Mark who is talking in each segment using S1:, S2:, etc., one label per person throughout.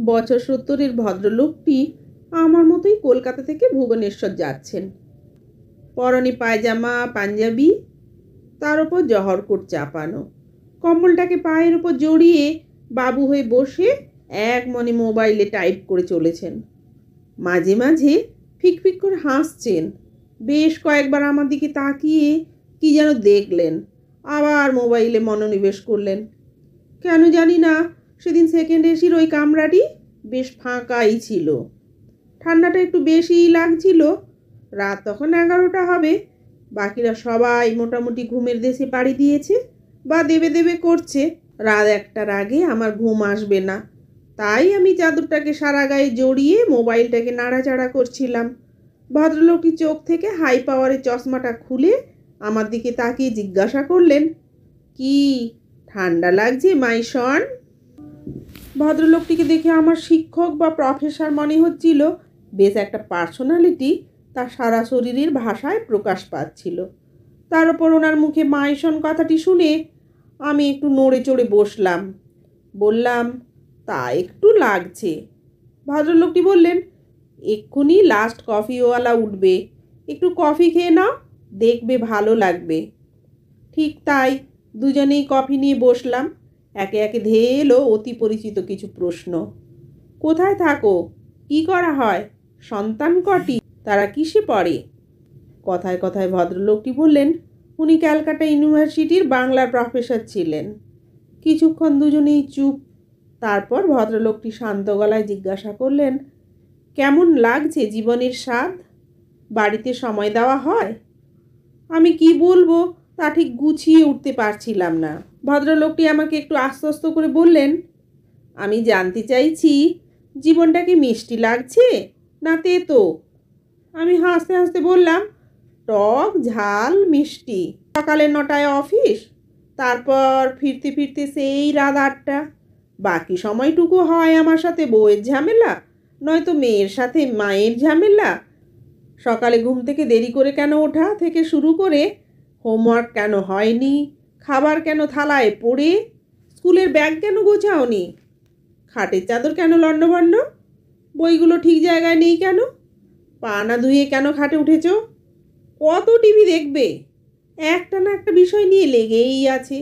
S1: বছর 70-এর ভদ্রলোকটি আমার মতোই কলকাতা থেকে ভুবনেশ্বর যাচ্ছেন। পরনে পায়জামা পাঞ্জাবি, তার ওপর জহরকোট চাপানো, কম্বলটাকে পায়ের ওপর জড়িয়ে বাবু হয়ে বসে এক মনে মোবাইলে টাইপ করে চলেছেন। মাঝে মাঝে ফিকফিক করে হাসছেন। বেশ কয়েকবার আমার দিকে তাকিয়ে কি যেন দেখলেন, আবার মোবাইলে মনোনিবেশ করলেন। কেন জানি না সেদিন সেকেন্ড এসির ওই কামরাটি বেশ ফাঁকাই ছিল। ঠান্ডাটা একটু বেশিই লাগছিল। রাত তখন 11টা হবে। বাকিরা সবাই মোটামুটি ঘুমের দেশে পাড়ি দিয়েছে বা দেবে দেবে করছে। রাত 1টার আগে আমার ঘুম আসবে না, তাই আমি চাদরটাকে সারা গায়ে জড়িয়ে মোবাইলটাকে নাড়াচাড়া করছিলাম। ভদ্রলোকটি চোখ থেকে হাই পাওয়ারের চশমাটা খুলে আমার দিকে তাকিয়ে জিজ্ঞাসা করলেন, কি ঠান্ডা লাগছে মাইশন? ভদ্রলোকটিকে দেখে আমার শিক্ষক বা প্রফেসর মনে হচ্ছিল। বেশ একটা পার্সোনালিটি তার সারা শরীরের ভাষায় প্রকাশ পাচ্ছিল। তার উপর ওনার মুখে মাইশন কথাটি শুনে আমি একটু নড়ে চড়ে বসলাম। বললাম, তা একটু লাগছে। ভদ্রলোকটি বললেন, এক্ষুনি লাস্ট কফিওয়ালা উঠবে, একটু কফি খেয়ে নাও, দেখবে ভালো লাগবে। ঠিক তাই, দুজনেই কফি নিয়ে বসলাম। একে একে ধেয়ে এলো অতি পরিচিত কিছু প্রশ্ন। কোথায় থাকো? কি করা হয়? সন্তান কটি? তারা কিসে পড়ে? কথায় কথায় ভদ্রলোকটি বললেন, উনি ক্যালকাটা ইউনিভার্সিটির বাংলার প্রফেসর ছিলেন। কিছুক্ষণ দুজনেই চুপ। তারপর ভদ্রলোকটি শান্ত গলায় জিজ্ঞাসা করলেন, কেমন লাগছে জীবনের স্বাদ? বাড়িতে সময় দেওয়া হয়? আমি কি বলবো তা ঠিক গুছিয়ে উঠতে পারছিলাম না। ভদ্রলোকটি আমাকে একটু আশ্বস্ত করে বললেন, আমি জানতে চাইছি জীবনটাকে মিষ্টি লাগছে না তেতো? আমি হাসতে হাসতে বললাম, টক ঝাল মিষ্টি। সকালে 9টায় অফিস, তারপর ফিরতে ফিরতে সেই রাত 8টা। বাকি সময়টুকু হয় আমার সাথে বউয়ের ঝামেলা, নয়তো মেয়ের সাথে মায়ের ঝামেলা। সকালে ঘুম থেকে দেরি করে কেন ওঠা থেকে শুরু করে হোমওয়ার্ক কেন হয়নি, খাবার কেন থালায় পড়ে, স্কুলের ব্যাগ কেন গোছাওনি, খাটের চাদর কেন লণ্ডভণ্ড, বইগুলো ঠিক জায়গায় নেই কেন, পা না ধুয়ে কেন খাটে উঠেছ, কত টিভি দেখবে, একটা না একটা বিষয় নিয়ে লেগেই আছে।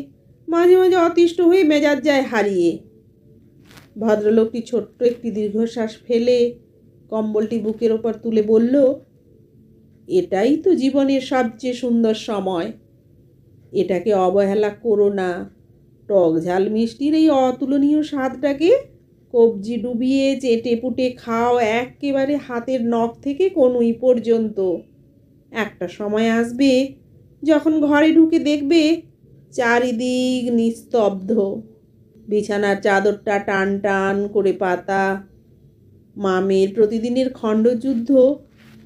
S1: মাঝে মাঝে অতিষ্ঠ হয়ে মেজাজ যায় হারিয়ে। ভদ্রলোকটি ছোট্ট একটি দীর্ঘশ্বাস ফেলে কম্বলটি বুকের ওপর তুলে বলল, এটাই তো জীবনের সবচেয়ে সুন্দর সময়, এটাকে অবহেলা করো না। টক ঝাল মিষ্টির এই অতুলনীয় স্বাদটাকে কবজি ডুবিয়ে চেটে পুটে খাও একেবারে হাতের নখ থেকে কনুই পর্যন্ত। একটা সময় আসবে যখন ঘরে ঢুকে দেখবে চারিদিক নিস্তব্ধ, বিছানার চাদরটা টান টান করে পাতা, মামের প্রতিদিনের খণ্ডযুদ্ধ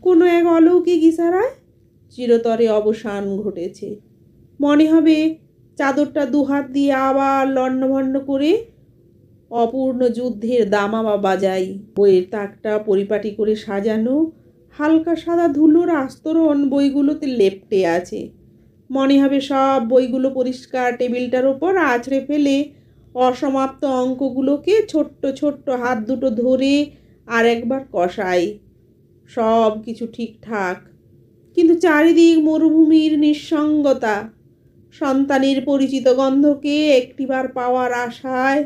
S1: কোনো এক অলৌকিক ইশারায় চিরতরে অবসান ঘটেছে। মনে হবে চাদরটা দুহাত দিয়ে আবার লণ্ডভণ্ড করে অপূর্ণ যুদ্ধের দামামা বাজাই। বইয়ের তাকটা পরিপাটি করে সাজানো, হালকা সাদা ধুলোর আস্তরণ বইগুলোতে লেপ্টে আছে। মনে হবে সব বইগুলো পরিষ্কার টেবিলটার ওপর আছড়ে ফেলে অসমাপ্ত অঙ্কগুলোকে ছোট্ট ছোট্ট হাত দুটো ধরে আর একবার কষাই। সব কিছু ঠিকঠাক, কিন্তু চারিদিক মরুভূমির নিঃসঙ্গতা। সন্তানের পরিচিত গন্ধকে একটিবার পাওয়ার আশায়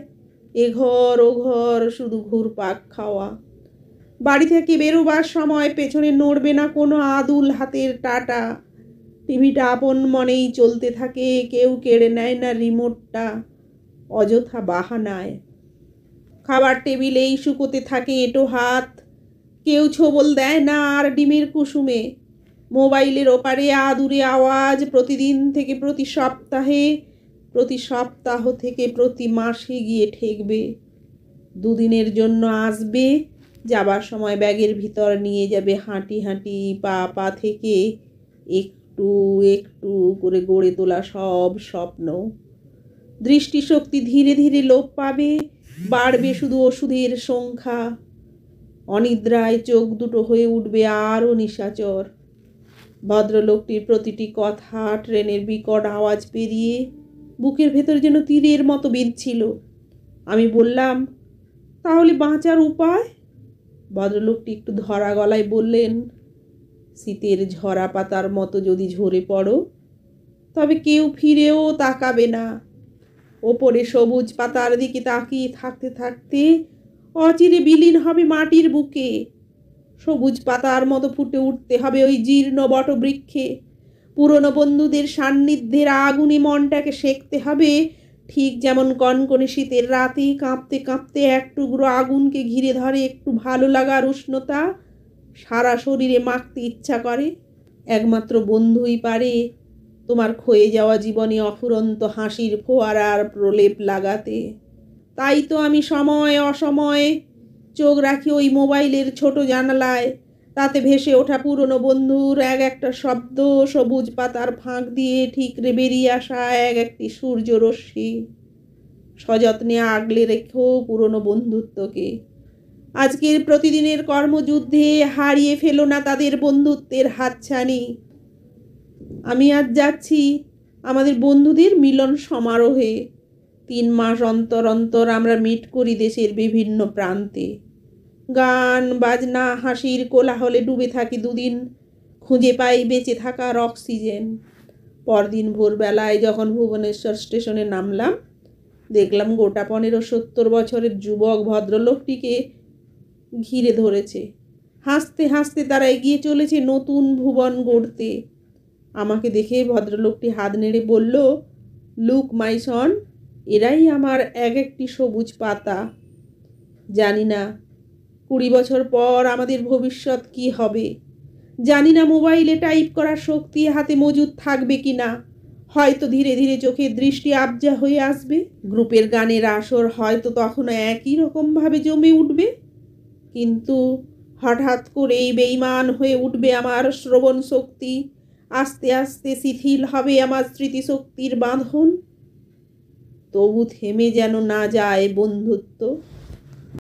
S1: এঘর ওঘর শুধু ঘুরপাক খাওয়া। বাড়ি থেকে বেরোবার সময় পেছনে নড়বে না কোনো আদুল হাতের টাটা। টিভিটা আপন মনেই চলতে থাকে, কেউ কেড়ে নেয় না রিমোটটা অযথা বাহানায়। খাবার টেবিলেই শুকোতে থাকে এঁটো হাত, কেউ ছোবল দেয় না আর ডিমের কুসুমে। মোবাইলের ওপারে আদুরে আওয়াজ প্রতিদিন থেকে প্রতি সপ্তাহে, প্রতি সপ্তাহ থেকে প্রতি মাসে গিয়ে ঠেকবে। দুদিনের জন্য আসবে, যাবার সময় ব্যাগের ভিতর নিয়ে যাবে হাঁটি হাঁটি পা পা থেকে একটু একটু করে গড়ে তোলা সব স্বপ্ন। দৃষ্টিশক্তি ধীরে ধীরে লোপ পাবে, বাড়বে শুধু ওষুধের সংখ্যা। অনিদ্রায় চোখ দুটো হয়ে উঠবে আরও নিশাচর। ভদ্রলোকটির প্রতিটি কথা ট্রেনের বিকট আওয়াজ পেরিয়ে বুকের ভেতর যেন তীরের মতো বিঁধছিল। আমি বললাম, তাহলে বাঁচার উপায়? ভদ্রলোকটি একটু ধরা গলায় বললেন, শীতের ঝরা পাতার মতো যদি ঝরে পড়ো, তবে কেউ ফিরেও তাকাবে না। ওপরে সবুজ পাতার দিকে তাকিয়ে থাকতে থাকতে অচিরে বিলীন হবে মাটির বুকে। সবুজ পাতার মতো ফুটে উঠতে হবে ওই জীর্ণ বটবৃক্ষে। পুরনো বন্ধুদের সান্নিধ্যের আগুনে মনটাকে সেঁকতে হবে, ঠিক যেমন কনকনে শীতের রাতে কাঁপতে কাঁপতে এক টুকরো আগুনকে ঘিরে ধরে একটু ভালো লাগার উষ্ণতা, সারা শরীরে মাখতে ইচ্ছা করে। একমাত্র বন্ধুই পারে তোমার ক্ষয়ে যাওয়া জীবনে অফুরন্ত হাসির ফোয়ারার প্রলেপ লাগাতে। তাই তো আমি সময় অসময়ে চোখ রাখি ওই মোবাইলের ছোট জানালায়। তাতে ভেসে ওঠা পুরনো বন্ধুর এক একটা শব্দ, সবুজ পাতার ফাঁক দিয়ে ঠিকরে বেরিয়ে আসা এক একটি সূর্যরশ্মি। সযত্নে আগলে রেখো পুরনো বন্ধুত্বকে। আজকের প্রতিদিনের কর্মযুদ্ধে হারিয়ে ফেলো না তাদের বন্ধুত্বের হাতছানি। আমি আজ যাচ্ছি আমাদের বন্ধুদের মিলন সমারোহে। 3 মাস অন্তর অন্তর আমরা মিট করি দেশের বিভিন্ন প্রান্তে। গান বাজনা হাসির কোলাহলে ডুবে থাকি দুদিন, খুঁজে পাই বেঁচে থাকার অক্সিজেন। পরদিন ভোরবেলায় যখন ভুবনেশ্বর স্টেশনে নামলাম, দেখলাম গোটা 15-17 বছরের যুবক ভদ্রলোকটিকে ঘিরে ধরেছে। হাসতে হাসতে তারা এগিয়ে চলেছে নতুন ভুবন গড়তে। আমাকে দেখে ভদ্রলোকটি হাত নেড়ে বলল, লুক মাই সন, এরাই আমার এক একটি সবুজ পাতা। জানি না 20 বছর পর আমাদের ভবিষ্যৎ কি হবে। জানি না মোবাইলে টাইপ করার শক্তি হাতে মজুদ থাকবে কি না। হয়তো ধীরে ধীরে চোখের দৃষ্টি আবজা হয়ে আসবে। গ্রুপের গানের আসর হয়তো তখনও একই রকমভাবে জমে উঠবে। কিন্তু হঠাৎ করেই বেঈমান হয়ে উঠবে আমার শ্রবণ শক্তি। আস্তে আস্তে শিথিল হবে আমার স্মৃতিশক্তির বাঁধন। তবু থেমে যেন না যায় বন্ধুত্ব।